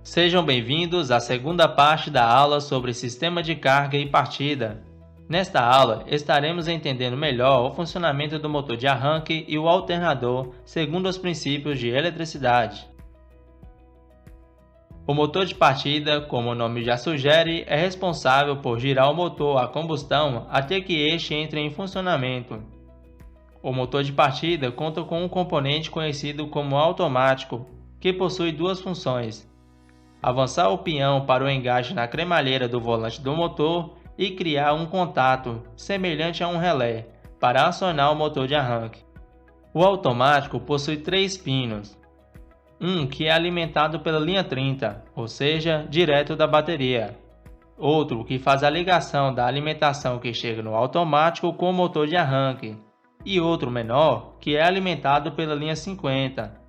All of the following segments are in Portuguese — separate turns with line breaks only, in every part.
Sejam bem-vindos à segunda parte da aula sobre sistema de carga e partida. Nesta aula, estaremos entendendo melhor o funcionamento do motor de arranque e o alternador segundo os princípios de eletricidade. O motor de partida, como o nome já sugere, é responsável por girar o motor a combustão até que este entre em funcionamento. O motor de partida conta com um componente conhecido como automático, que possui duas funções: avançar o peão para o engate na cremalheira do volante do motor e criar um contato, semelhante a um relé, para acionar o motor de arranque. O automático possui três pinos. Um que é alimentado pela linha 30, ou seja, direto da bateria. Outro que faz a ligação da alimentação que chega no automático com o motor de arranque. E outro menor, que é alimentado pela linha 50.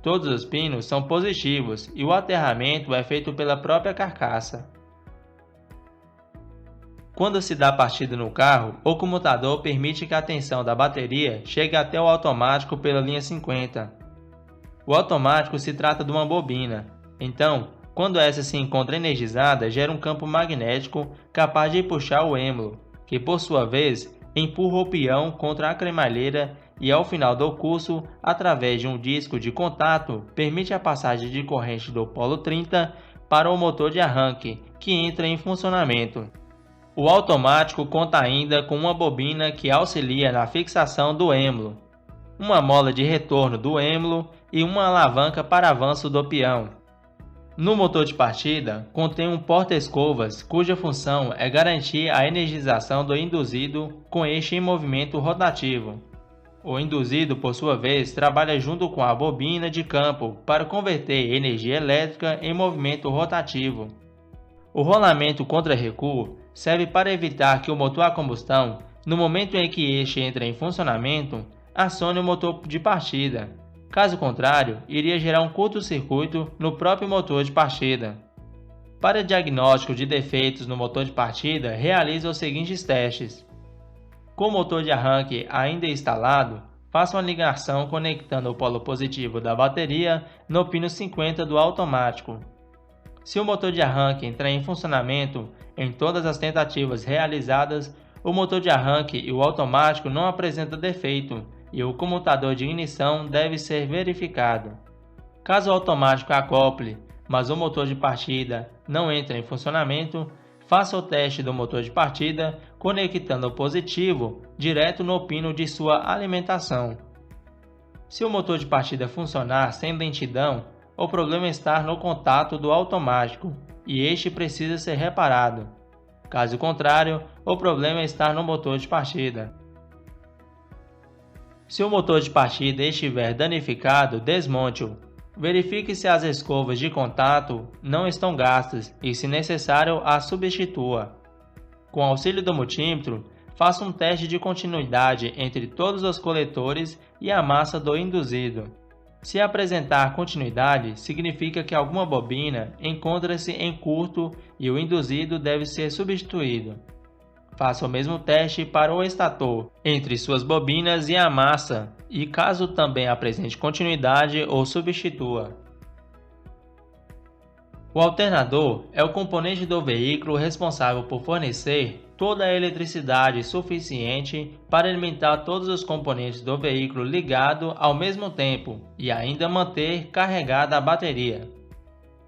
Todos os pinos são positivos e o aterramento é feito pela própria carcaça. Quando se dá partida no carro, o comutador permite que a tensão da bateria chegue até o automático pela linha 50. O automático se trata de uma bobina, então, quando essa se encontra energizada, gera um campo magnético capaz de puxar o êmbolo, que por sua vez empurra o peão contra a cremalheira e ao final do curso, através de um disco de contato, permite a passagem de corrente do polo 30 para o motor de arranque, que entra em funcionamento. O automático conta ainda com uma bobina que auxilia na fixação do êmbolo, uma mola de retorno do êmbolo e uma alavanca para avanço do peão. No motor de partida, contém um porta-escovas cuja função é garantir a energização do induzido com eixo em movimento rotativo. O induzido, por sua vez, trabalha junto com a bobina de campo para converter energia elétrica em movimento rotativo. O rolamento contra-recuo serve para evitar que o motor a combustão, no momento em que este entra em funcionamento, acione o motor de partida. Caso contrário, iria gerar um curto-circuito no próprio motor de partida. Para diagnóstico de defeitos no motor de partida, realize os seguintes testes. Com o motor de arranque ainda instalado, faça uma ligação conectando o polo positivo da bateria no pino 50 do automático. Se o motor de arranque entrar em funcionamento em todas as tentativas realizadas, o motor de arranque e o automático não apresentam defeito e o comutador de ignição deve ser verificado. Caso o automático acople, mas o motor de partida não entre em funcionamento, faça o teste do motor de partida conectando o positivo direto no pino de sua alimentação. Se o motor de partida funcionar sem lentidão, o problema está no contato do automático e este precisa ser reparado. Caso contrário, o problema está no motor de partida. Se o motor de partida estiver danificado, desmonte-o. Verifique se as escovas de contato não estão gastas e, se necessário, as substitua. Com auxílio do multímetro, faça um teste de continuidade entre todos os coletores e a massa do induzido. Se apresentar continuidade, significa que alguma bobina encontra-se em curto e o induzido deve ser substituído. Faça o mesmo teste para o estator, entre suas bobinas e a massa, e caso também apresente continuidade, ou substitua. O alternador é o componente do veículo responsável por fornecer toda a eletricidade suficiente para alimentar todos os componentes do veículo ligado ao mesmo tempo e ainda manter carregada a bateria.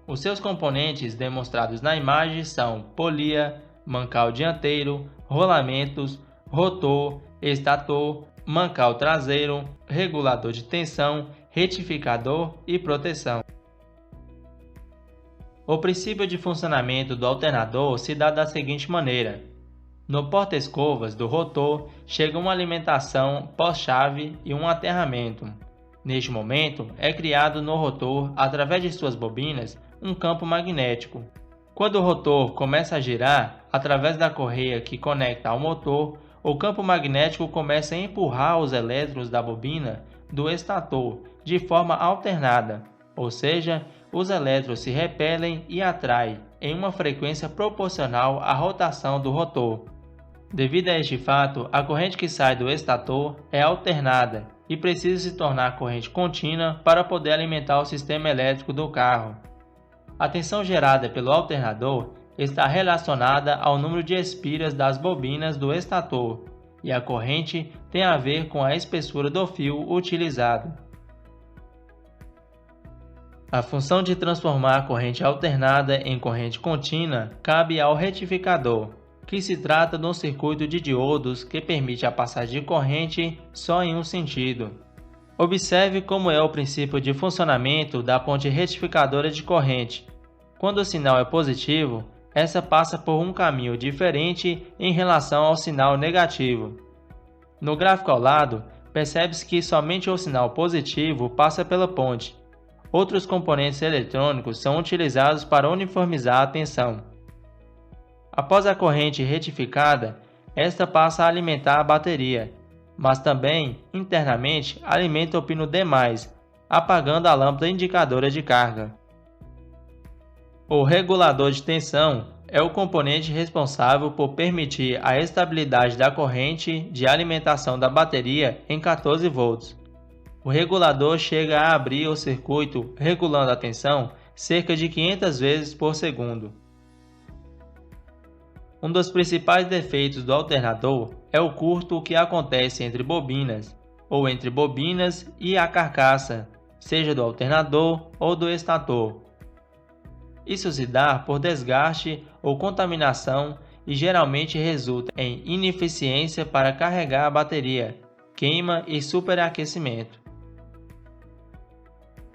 Os seus componentes demonstrados na imagem são polia, mancal dianteiro, rolamentos, rotor, estator, mancal traseiro, regulador de tensão, retificador e proteção. O princípio de funcionamento do alternador se dá da seguinte maneira: no porta-escovas do rotor chega uma alimentação pós-chave e um aterramento. Neste momento, é criado no rotor, através de suas bobinas, um campo magnético. Quando o rotor começa a girar, através da correia que conecta ao motor, o campo magnético começa a empurrar os elétrons da bobina do estator de forma alternada, ou seja, os elétrons se repelem e atraem em uma frequência proporcional à rotação do rotor. Devido a este fato, a corrente que sai do estator é alternada e precisa se tornar corrente contínua para poder alimentar o sistema elétrico do carro. A tensão gerada pelo alternador está relacionada ao número de espiras das bobinas do estator, e a corrente tem a ver com a espessura do fio utilizado. A função de transformar a corrente alternada em corrente contínua cabe ao retificador, que se trata de um circuito de diodos que permite a passagem de corrente só em um sentido. Observe como é o princípio de funcionamento da ponte retificadora de corrente. Quando o sinal é positivo, essa passa por um caminho diferente em relação ao sinal negativo. No gráfico ao lado, percebe-se que somente o sinal positivo passa pela ponte. Outros componentes eletrônicos são utilizados para uniformizar a tensão. Após a corrente retificada, esta passa a alimentar a bateria, mas também, internamente, alimenta o pino D+, apagando a lâmpada indicadora de carga. O regulador de tensão é o componente responsável por permitir a estabilidade da corrente de alimentação da bateria em 14 volts. O regulador chega a abrir o circuito regulando a tensão cerca de 500 vezes por segundo. Um dos principais defeitos do alternador é o curto que acontece entre bobinas, ou entre bobinas e a carcaça, seja do alternador ou do estator. Isso se dá por desgaste ou contaminação e geralmente resulta em ineficiência para carregar a bateria, queima e superaquecimento.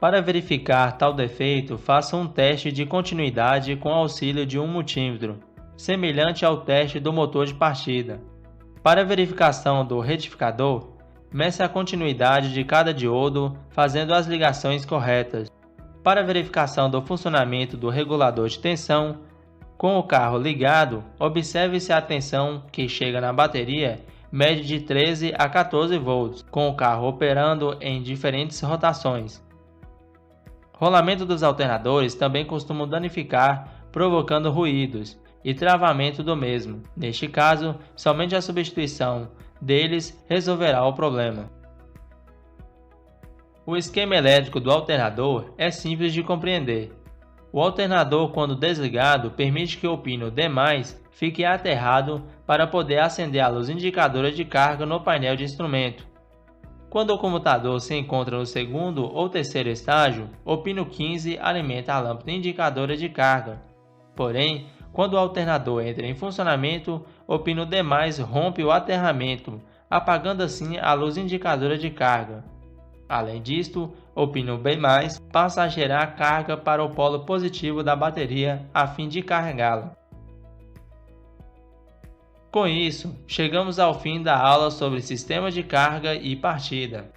Para verificar tal defeito, faça um teste de continuidade com auxílio de um multímetro, semelhante ao teste do motor de partida. Para a verificação do retificador, meça a continuidade de cada diodo fazendo as ligações corretas. Para a verificação do funcionamento do regulador de tensão, com o carro ligado, observe se a tensão que chega na bateria mede de 13 a 14 volts, com o carro operando em diferentes rotações. Rolamento dos alternadores também costumam danificar, provocando ruídos e travamento do mesmo. Neste caso, somente a substituição deles resolverá o problema. O esquema elétrico do alternador é simples de compreender. O alternador, quando desligado, permite que o pino D+, fique aterrado para poder acender a luz indicadora de carga no painel de instrumento. Quando o comutador se encontra no segundo ou terceiro estágio, o pino 15 alimenta a lâmpada indicadora de carga. Porém, quando o alternador entra em funcionamento, o pino D+, rompe o aterramento, apagando assim a luz indicadora de carga. Além disto, o pino B+, passa a gerar carga para o polo positivo da bateria a fim de carregá-la. Com isso, chegamos ao fim da aula sobre sistema de carga e partida.